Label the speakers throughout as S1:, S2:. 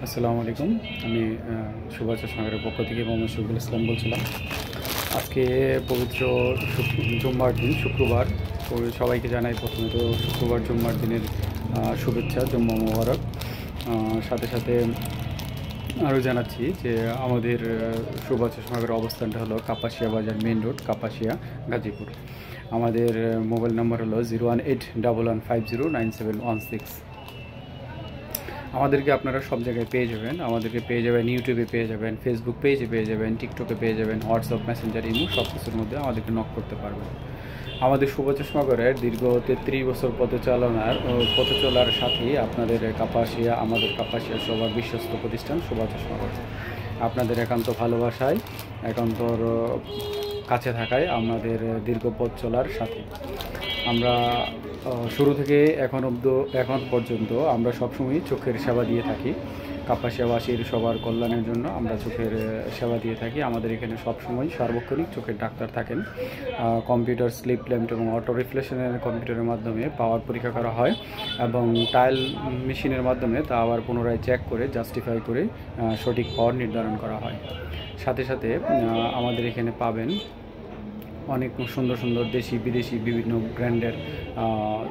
S1: আসসালামু আলাইকুম। আমি সুভাষ চশমাগারের পক্ষ থেকে মোহাম্মদ শফিকুল ইসলাম বলছিলাম। আজকে পবিত্র জুম্মার দিন, শুক্রবার। সবাইকে জানাই প্রথমে তো শুক্রবার জুম্মার দিনের শুভেচ্ছা, জুম্মা মোবারক। সাথে সাথে আরও জানাচ্ছি যে আমাদের সুভাষ চশমাগারের অবস্থানটা হলো কাপাসিয়া বাজার, মেইন রোড, কাপাসিয়া, গাজীপুর। আমাদের মোবাইল নাম্বার হলো 01811509716। আমাদেরকে আপনারা সব জায়গায় পেয়ে যাবেন। আমাদেরকে পেয়ে যাবেন ইউটিউবে, পেয়ে যাবেন ফেসবুক পেজে, পেয়ে যাবেন টিকটকে, পেয়ে যাবেন হোয়াটসঅ্যাপ, মেসেঞ্জার, ইমো, সব কিছুর মধ্যে আমাদেরকে নক করতে পারবেন। আমাদের সুভাষ চশমাগারের দীর্ঘ 33 বছর পথ চলার সাথেই আপনাদের কাপাসিয়া, আমাদের কাপাসিয়া সবার বিশ্বস্ত প্রতিষ্ঠান সুভাষ চশমাগার। আপনাদের একান্ত ভালোবাসায়, একান্তর কাছে থাকায় আমাদের দীর্ঘ পথ চলার সাথে আমরা শুরু থেকে এখন পর্যন্ত আমরা সবসময় চোখের সেবা দিয়ে থাকি। কাপাসিয়াবাসীর সবার কল্যাণের জন্য আমরা চোখের সেবা দিয়ে থাকি। আমাদের এখানে সবসময় সার্বক্ষণিক চোখের ডাক্তার থাকেন। কম্পিউটার, স্লিপ ল্যাম্প এবং অটো রিফ্লেকশনের কম্পিউটারের মাধ্যমে পাওয়ার পরীক্ষা করা হয় এবং টাইল মেশিনের মাধ্যমে তা আবার পুনরায় চেক করে, জাস্টিফাই করে সঠিক পাওয়ার নির্ধারণ করা হয়। সাথে সাথে আমাদের এখানে পাবেন অনেক সুন্দর সুন্দর দেশি বিদেশি বিভিন্ন ব্র্যান্ডের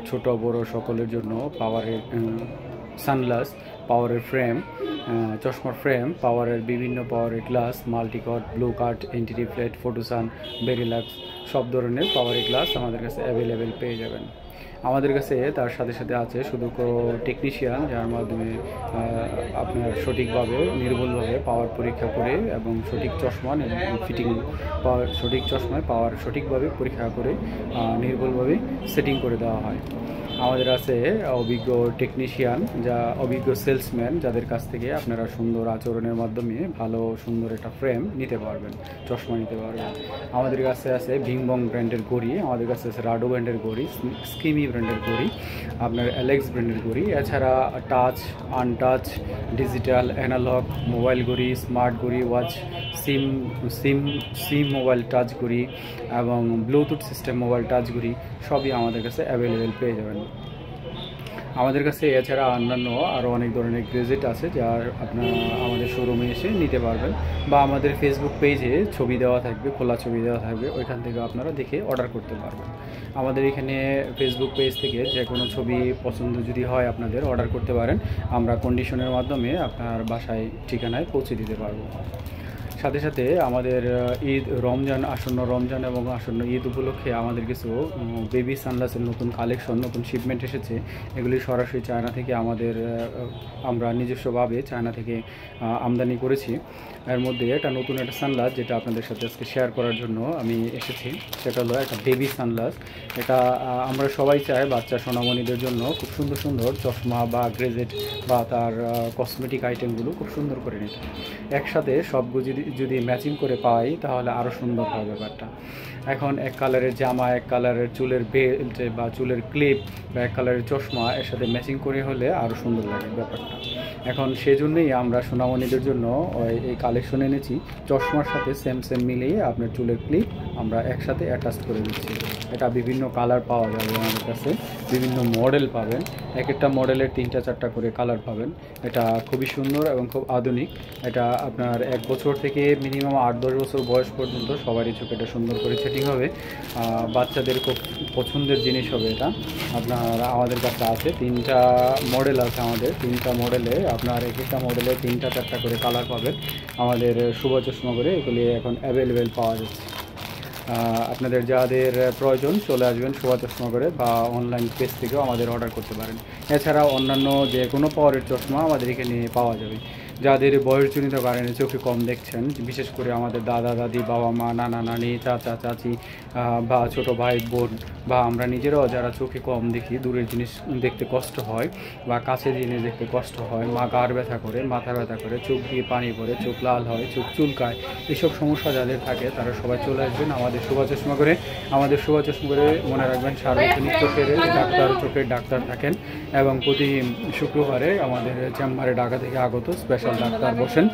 S1: ছোট বড় সকলের জন্য পাওয়ারের সানগ্লাস, পাওয়ারের ফ্রেম, চশমার ফ্রেম, পাওয়ারের বিভিন্ন পাওয়ারের glass, multicoat, blue cut, anti reflect, Photosun, Varilux, সব ধরনের পাওয়ারের গ্লাস আমাদের কাছে অ্যাভেলেবেল পেয়ে যাবেন। আমাদের কাছে তার সাথে সাথে আছে শুধু টেকনিশিয়ান, যার মাধ্যমে আপনার সঠিকভাবে নির্ভুলভাবে পাওয়ার পরীক্ষা করে এবং সঠিক চশমা ফিটিং সঠিক চশমায় পাওয়ার সঠিকভাবে পরীক্ষা করে নির্ভুলভাবে সেটিং করে দেওয়া হয়। আমাদের আছে অভিজ্ঞ টেকনিশিয়ান, অভিজ্ঞ সেলসম্যান, যাদের কাছ থেকে আপনারা সুন্দর আচরণের মাধ্যমে ভালো সুন্দর একটা ফ্রেম নিতে পারবেন, চশমা নিতে পারবেন। আমাদের কাছে আছে ভিংবং ব্র্যান্ডের ঘড়ি, আমাদের কাছে আছে রাডো ব্র্যান্ডের ঘড়ি, স্কিমি ব্র্যান্ডের ঘড়ি, আপনার অ্যালেক্স ব্র্যান্ডের ঘড়ি। এছাড়া touch, untouch, digital, analogue mobile ঘড়ি, স্মার্ট ঘড়ি, ওয়াচ, সিম মোবাইল টাচ ঘড়ি এবং ব্লুটুথ সিস্টেম মোবাইল টাচ ঘড়ি সবই আমাদের কাছে অ্যাভেলেবেল পেয়ে যাবেন। আমাদের কাছে এছাড়া অন্যান্য আরও অনেক ধরনের গ্যাজেট আছে, যা আপনারা আমাদের শোরুমে এসে নিতে পারবেন বা আমাদের ফেসবুক পেজে ছবি দেওয়া থাকবে, খোলা ছবি দেওয়া থাকবে, ওইখান থেকে আপনারা দেখে অর্ডার করতে পারবেন। আমাদের এখানে ফেসবুক পেজ থেকে যে কোনো ছবি পছন্দ যদি হয় আপনাদের অর্ডার করতে পারেন, আমরা কন্ডিশনের মাধ্যমে আপনার বাসায় ঠিকানায় পৌঁছে দিতে পারবো। সাথে সাথে আমাদের আসন্ন রমজান এবং আসন্ন ঈদ উপলক্ষে আমাদের কিছু বেবি সানগ্লাসের নতুন কালেকশন, নতুন শিপমেন্ট এসেছে। এগুলি সরাসরি চায়না থেকে আমরা নিজস্বভাবে চায়না থেকে আমদানি করেছি। এর মধ্যে নতুন একটা সানগ্লাস যেটা আপনাদের সাথে আজকে শেয়ার করার জন্য আমি এসেছি, সেটা হলো একটা বেবি সানগ্লাস। এটা আমরা সবাই চাই বাচ্চা সোনামণিদের জন্য খুব সুন্দর সুন্দর চশমা বা গ্রেজেট বা তার কসমেটিক আইটেমগুলো খুব সুন্দর করে নিতে। একসাথে সবগুলো যদি ম্যাচিং করে পাই তাহলে আরও সুন্দর হয় ব্যাপারটা। এখন এক কালারের জামা, এক কালারের চুলের বেল্ট বা চুলের ক্লিপ বা এক কালারের চশমা এর সাথে ম্যাচিং করে হলে আরও সুন্দর লাগে ব্যাপারটা। এখন সেজন্যই আমরা সোনামণিদের জন্য এই কালেকশন এনেছি। চশমার সাথে সেম মিলিয়ে আপনার চুলের ক্লিপ আমরা একসাথে অ্যাটাচ করে দিচ্ছি। এটা বিভিন্ন কালার পাওয়া যাবে আমাদের কাছে, বিভিন্ন মডেল পাবেন। এক একটা মডেলের 3-4টা করে কালার পাবেন। এটা খুবই সুন্দর এবং খুব আধুনিক। এটা আপনার 1 বছর থেকে মিনিমাম 8-10 বছর বয়স পর্যন্ত সবারই চোখে এটা সুন্দর করে সেটিং হবে। বাচ্চাদের খুব পছন্দের জিনিস হবে এটা। আপনার আমাদের কাছে আছে 3টা মডেল আছে। আমাদের 3টা মডেলে আপনার এক একটা মডেলে 3-4টা করে কালার পাবেন। আমাদের সুভাষ চশমাগারে এগুলি এখন অ্যাভেলেবেল পাওয়া যাচ্ছে। আপনাদের যাদের প্রয়োজন চলে আসবেন সুভাষ চশমাগারে বা অনলাইন পেজ থেকেও আমাদের অর্ডার করতে পারেন। এছাড়া অন্যান্য যে কোনো পাওয়ারের চশমা আমাদের এখানে পাওয়া যাবে। যাদের বয়সজনিত কারণে চোখে কম দেখছেন, বিশেষ করে আমাদের দাদা দাদি, বাবা মা, নানা নানি, চাচা চাচি বা ছোটো ভাই বোন বা আমরা নিজেরাও যারা চোখে কম দেখি, দূরের জিনিস দেখতে কষ্ট হয় বা কাছের জিনিস দেখতে কষ্ট হয়, গাড় ব্যথা করে, মাথা ব্যথা করে, চোখ দিয়ে পানি পড়ে, চোখ লাল হয়, চোখ চুলকায়, এইসব সমস্যা যাদের থাকে তারা সবাই চলে আসবেন আমাদের সুভাষ চশমাগারে। আমাদের সুভাষ চশমাগারে মনে রাখবেন সার্বক্ষণিক চোখের ডাক্তার থাকেন এবং প্রতি শুক্রবারে আমাদের চেম্বারে ঢাকা থেকে আগত স্পেশাল ডাক্তার বসেন।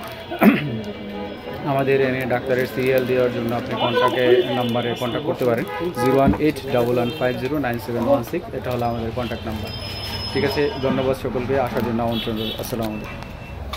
S1: আমাদের এনে ডাক্তারের সিরিয়াল দেওয়ার জন্য আপনি নাম্বারে কন্ট্যাক্ট করতে পারেন। 01811509716, এটা হলো আমাদের কন্ট্যাক্ট নাম্বার। ঠিক আছে, ধন্যবাদ সকলকে, আসার জন্য আমন্ত্রণ রইল। আসসালামু আলাইকুম।